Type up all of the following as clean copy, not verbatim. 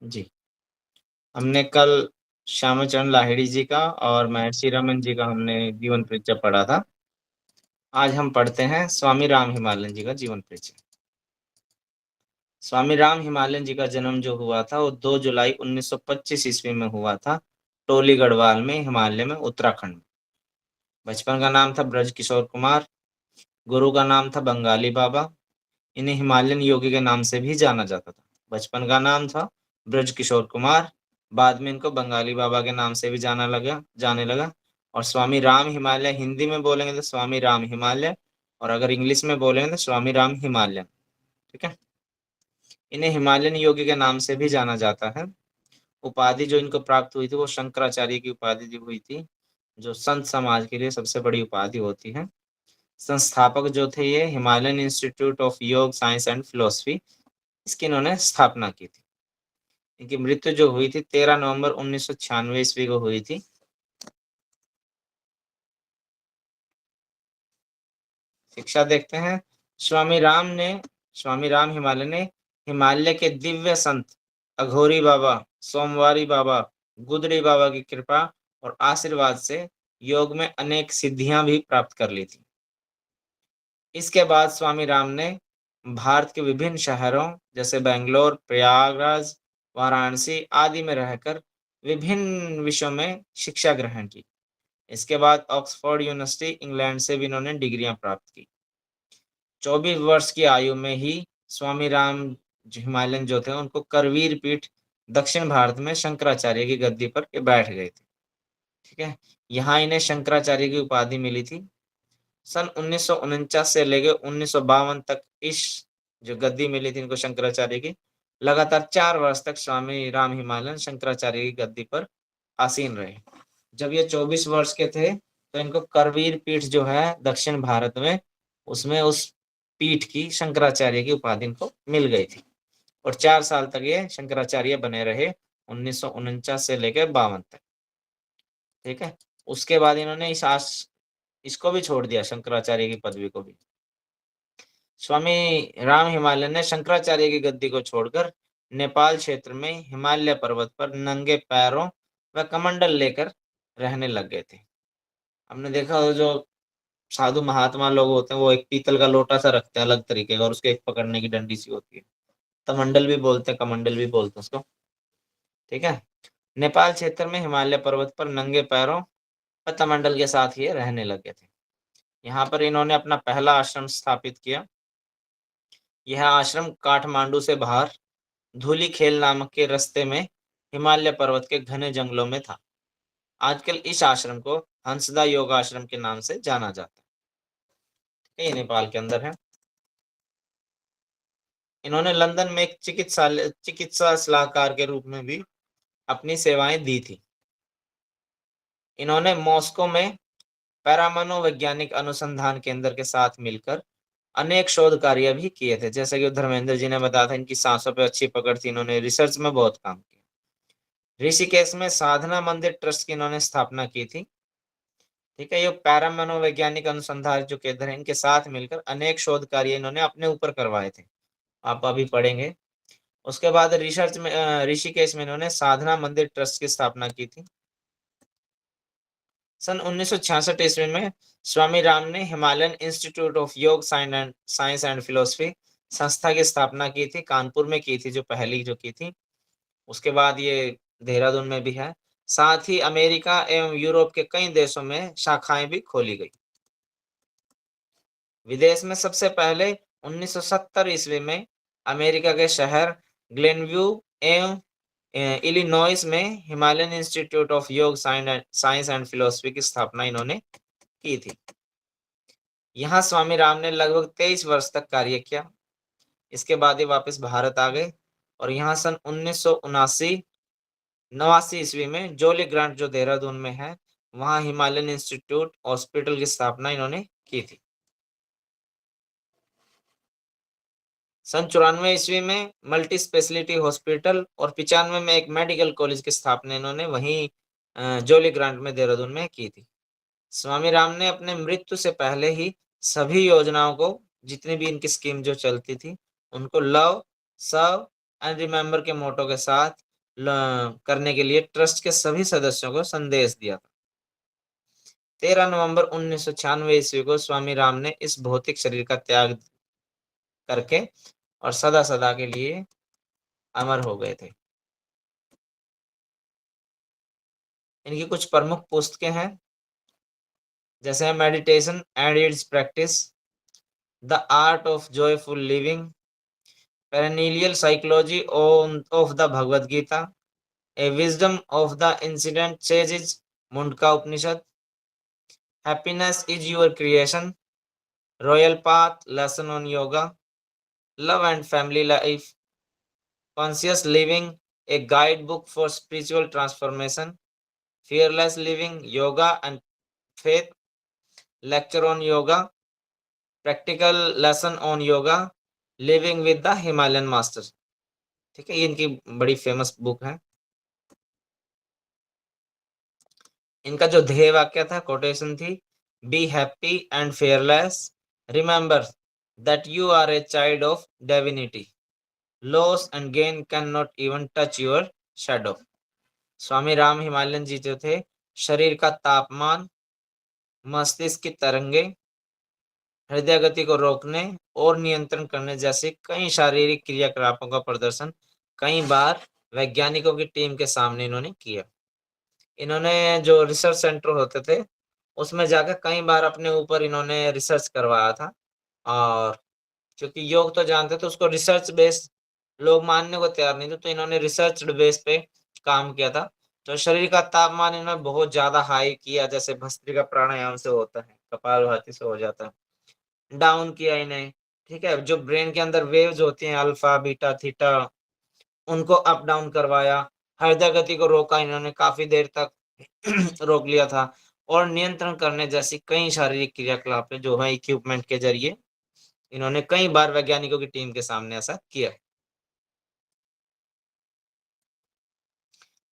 जी, हमने कल श्यामाचरण लाहिड़ी जी का और महर्षि रमन जी का हमने जीवन परिचय पढ़ा था। आज हम पढ़ते हैं स्वामी राम हिमालयन जी का जीवन परिचय। स्वामी राम हिमालयन जी का जन्म जो हुआ था वो 2 जुलाई 1925 ईस्वी में हुआ था, टोली गढ़वाल में, हिमालय में, उत्तराखंड में। बचपन का नाम था ब्रज किशोर कुमार, गुरु का नाम था बंगाली बाबा। इन्हें हिमालयन योगी के नाम से भी जाना जाता था। बचपन का नाम था ब्रज किशोर कुमार, बाद में इनको बंगाली बाबा के नाम से भी जाने लगा। और स्वामी राम हिमालय हिंदी में बोलेंगे तो स्वामी राम हिमालय, और अगर इंग्लिश में बोलेंगे तो स्वामी राम हिमालयन। ठीक है। इन्हें हिमालयन योगी के नाम से भी जाना जाता है। उपाधि जो इनको प्राप्त हुई थी वो शंकराचार्य की उपाधि दी हुई थी, जो संत समाज के लिए सबसे बड़ी उपाधि होती है। संस्थापक जो थे ये हिमालयन इंस्टीट्यूट ऑफ योग साइंस एंड फिलोसफी, इसकी इन्होंने स्थापना की थी। इनकी मृत्यु जो हुई थी 13 नवंबर 1996 ईस्वी को हुई थी। शिक्षा देखते हैं। स्वामी राम हिमालय ने हिमालय के दिव्य संत अघोरी बाबा, सोमवारी बाबा, गुदड़ी बाबा की कृपा और आशीर्वाद से योग में अनेक सिद्धियां भी प्राप्त कर ली थी। इसके बाद स्वामी राम ने भारत के विभिन्न शहरों जैसे बेंगलोर, प्रयागराज, वाराणसी आदि में रहकर विभिन्न विषयों में शिक्षा ग्रहण की। इसके बाद ऑक्सफोर्ड यूनिवर्सिटी इंग्लैंड से भी इन्होंने डिग्रियां प्राप्त की। 24 वर्ष की आयु में ही स्वामी राम हिमालयन जो थे उनको करवीर पीठ दक्षिण भारत में शंकराचार्य की गद्दी पर ये बैठ गए थे। ठीक है। यहाँ इन्हें शंकराचार्य की उपाधि मिली थी। सन 1949 से लेकर 1952 तक इस जो गद्दी मिली थी इनको शंकराचार्य की, लगातार 4 वर्ष तक स्वामी राम हिमालयन शंकराचार्य की गद्दी पर आसीन रहे। जब ये 24 वर्ष के थे तो इनको करवीर पीठ जो है दक्षिण भारत में, उसमें उस पीठ की शंकराचार्य की उपाधि इनको मिल गई थी। और 4 साल तक ये शंकराचार्य बने रहे, 1949 से लेकर 52 तक। ठीक है। उसके बाद इन्होंने इसको भी छोड़ दिया, शंकराचार्य की पदवी को भी। स्वामी राम हिमालयन ने शंकराचार्य की गद्दी को छोड़कर नेपाल क्षेत्र में हिमालय पर्वत पर नंगे पैरों व कमंडल लेकर रहने लग गए थे। हमने देखा हो जो साधु महात्मा लोग होते हैं वो एक पीतल का लोटा सा रखते हैं अलग तरीके का, और उसके एक पकड़ने की डंडी सी होती है, तमंडल भी बोलते हैं, कमंडल भी बोलते हैं उसको। ठीक है। नेपाल क्षेत्र में हिमालय पर्वत पर नंगे पैरों व तमंडल के साथ ये रहने लगे थे। यहाँ पर इन्होंने अपना पहला आश्रम स्थापित किया। यह आश्रम काठमांडू से बाहर धूलीखेल नामक के रास्ते में हिमालय पर्वत के घने जंगलों में था। आजकल इस आश्रम को हंसदा योग आश्रम के नाम से जाना जाता है। ये नेपाल के अंदर है। इन्होंने लंदन में एक चिकित्सा सलाहकार के रूप में भी अपनी सेवाएं दी थी। इन्होंने मॉस्को में पैरामनोवैज्ञानिक अनुसंधान केंद्र के साथ मिलकर अनेक शोध कार्य भी किए थे। जैसे कि धर्मेंद्र जी ने बताया था, इनकी सांसों पे अच्छी पकड़ थी, इन्होंने रिसर्च में बहुत काम किया। ऋषिकेश में साधना मंदिर ट्रस्ट की इन्होंने स्थापना की थी। ठीक है। ये पैरामनोवैज्ञानिक अनुसंधान जो केंद्र है इनके साथ मिलकर अनेक शोध कार्य इन्होंने अपने ऊपर करवाए थे, आप अभी पढ़ेंगे। उसके बाद ऋषिकेश में इन्होंने साधना मंदिर ट्रस्ट की स्थापना की थी। सन 1966 ईस्वी में स्वामी राम ने हिमालयन इंस्टीट्यूट ऑफ योग साइंस एंड फिलोसफी संस्था की स्थापना की थी, कानपुर में की थी, जो पहली जो की थी। उसके बाद ये देहरादून में भी है। साथ ही अमेरिका एवं यूरोप के कई देशों में शाखाएं भी खोली गई। विदेश में सबसे पहले 1970 ईस्वी में अमेरिका के शहर ग्लेनव्यू एवं इलिनॉइस में हिमालयन इंस्टीट्यूट ऑफ योग साइंस एंड फिलोसफी की स्थापना इन्होंने की थी। यहाँ स्वामी राम ने लगभग 23 वर्ष तक कार्य किया। इसके बाद ये वापस भारत आ गए और यहाँ सन 1989 ईस्वी में जोली ग्रांट जो देहरादून में है वहाँ हिमालयन इंस्टीट्यूट हॉस्पिटल की स्थापना इन्होंने की थी। सन 94 ईस्वी में मल्टी स्पेशलिटी हॉस्पिटल और 95 में एक मेडिकल कॉलेज की स्थापना इन्होंने वहीं जोली ग्रांट में देहरादून में की थी। स्वामी राम ने अपने मृत्यु से पहले ही सभी योजनाओं को, जितनी भी इनकी स्कीम जो चलती थी, उनको लव सर्व एंड रिमेम्बर के मोटो के साथ करने के लिए ट्रस्ट के सभी सदस्यों को संदेश दिया था। 13 नवंबर 1996 ईस्वी को स्वामी राम ने इस भौतिक शरीर का त्याग करके और सदा सदा के लिए अमर हो गए थे। इनकी कुछ प्रमुख पुस्तकें हैं, जैसे meditation and its practice, the art of joyful living, perennial psychology of the Bhagavad Gita, a wisdom of the incident sages, Mundaka Upanishad, happiness is your creation, royal path, lesson on yoga, love and family life, conscious living, a guide book for spiritual transformation, fearless living, yoga and faith, lecture on yoga, practical lesson on yoga, living with the Himalayan masters। ठीक है, ये इनकी बड़ी famous book है। इनका जो ध्येय वाक्य था, कोटेशन थी, be happy and fearless, remember that you are a child of divinity, loss and gain can not even touch your shadow. Swami Ram Himalayan ji जो थे, शरीर का तापमान, मस्तिष्क की तरंगे, हृदय गति को रोकने और नियंत्रण करने जैसे कई शारीरिक क्रियाकलापों का प्रदर्शन कई बार वैज्ञानिकों की टीम के सामने इन्होंने किया। इन्होंने जो रिसर्च सेंटर होते थे उसमें जाकर कई बार अपने ऊपर इन्होंने रिसर्च करवाया था, और क्योंकि योग तो जानते थे, उसको रिसर्च बेस्ड लोग मानने को तैयार नहीं थे, तो इन्होंने रिसर्च बेस पे काम किया था। तो शरीर का तापमान इन्होंने बहुत ज्यादा हाई किया, जैसे भस्त्रिका प्राणायाम से होता है, कपालभाति से हो जाता है, डाउन किया इन्हें। ठीक है, जो ब्रेन के अंदर वेव्स होती हैं अल्फा बीटा थीटा, उनको अप डाउन करवाया, हृदय गति को रोका इन्होंने, काफी देर तक रोक लिया था, और नियंत्रण करने जैसी कई शारीरिक क्रियाकलाप जो है इक्विपमेंट के जरिए इन्होंने कई बार वैज्ञानिकों की टीम के सामने ऐसा किया।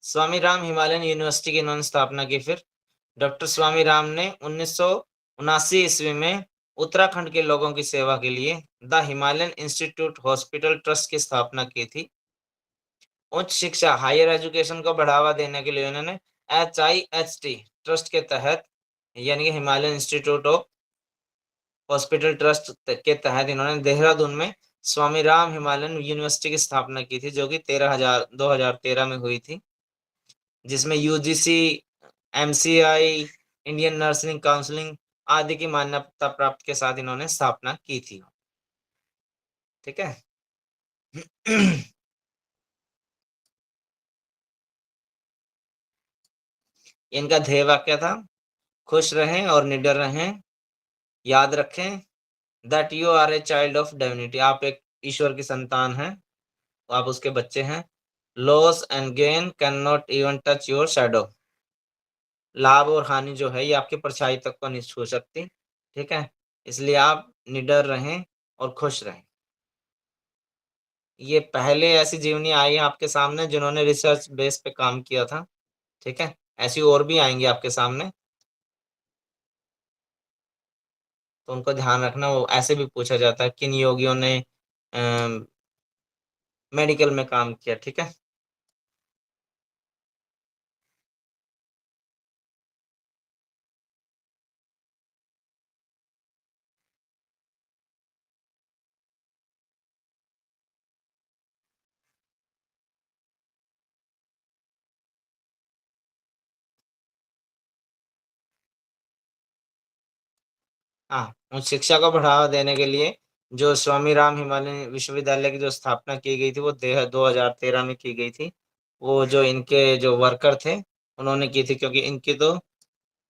स्वामी राम हिमालयन यूनिवर्सिटी की इन्होंने स्थापना की। फिर डॉक्टर स्वामी राम ने 1979 ईस्वी में उत्तराखंड के लोगों की सेवा के लिए the Himalayan institute hospital trust की स्थापना की थी। उच्च शिक्षा हायर एजुकेशन को बढ़ावा देने के लिए उन्होंने HIHT ट्रस्ट के तहत, यानी कि Himalayan institute of hospital trust के तहत इन्होंने देहरादून में स्वामी राम हिमालयन यूनिवर्सिटी की स्थापना की थी, जो कि 2013 में हुई थी, जिसमें UGC, MCI, Indian nursing counselling आदि की मान्यता प्राप्त के साथ इन्होंने स्थापना की थी। ठीक है। इनका ध्येय वाक्य था, खुश रहें और निडर रहें, याद रखें that you are a child of divinity, आप एक ईश्वर की संतान हैं, आप उसके बच्चे हैं। Loss and gain can not even touch your shadow, लाभ और हानि जो है ये आपकी परछाई तक को नहीं छू सकती। ठीक है, इसलिए आप निडर रहें और खुश रहें। ये पहले ऐसी जीवनी आई है आपके सामने जिन्होंने रिसर्च बेस पे काम किया था। ठीक है, ऐसी और भी आएंगी आपके सामने, तो उनको ध्यान रखना। वो ऐसे भी पूछा जाता है किन योगियों ने मेडिकल में काम किया। ठीक है, हाँ, उस शिक्षा को बढ़ावा देने के लिए जो स्वामी राम हिमालयन विश्वविद्यालय की जो स्थापना की गई थी वो 2013 में की गई थी। वो जो इनके जो वर्कर थे उन्होंने की थी, क्योंकि इनकी तो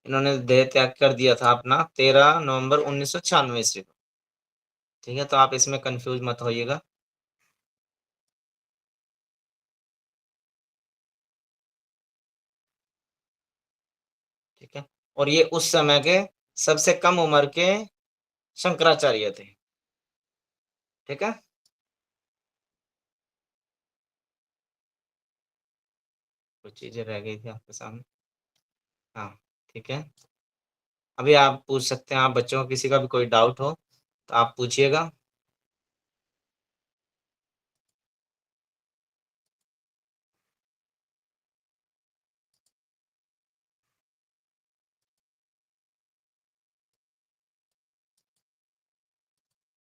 इन्होंने देह त्याग कर दिया था अपना 13 नवंबर 1996 ईस्वी को। ठीक है, तो आप इसमें कंफ्यूज मत होइएगा। ठीक है, और ये उस समय के सबसे कम उम्र के शंकराचार्य थे। ठीक है, कुछ चीजें रह गई थी आपके सामने। हाँ, ठीक है, अभी आप पूछ सकते हैं, आप बच्चों को किसी का भी कोई डाउट हो तो आप पूछिएगा।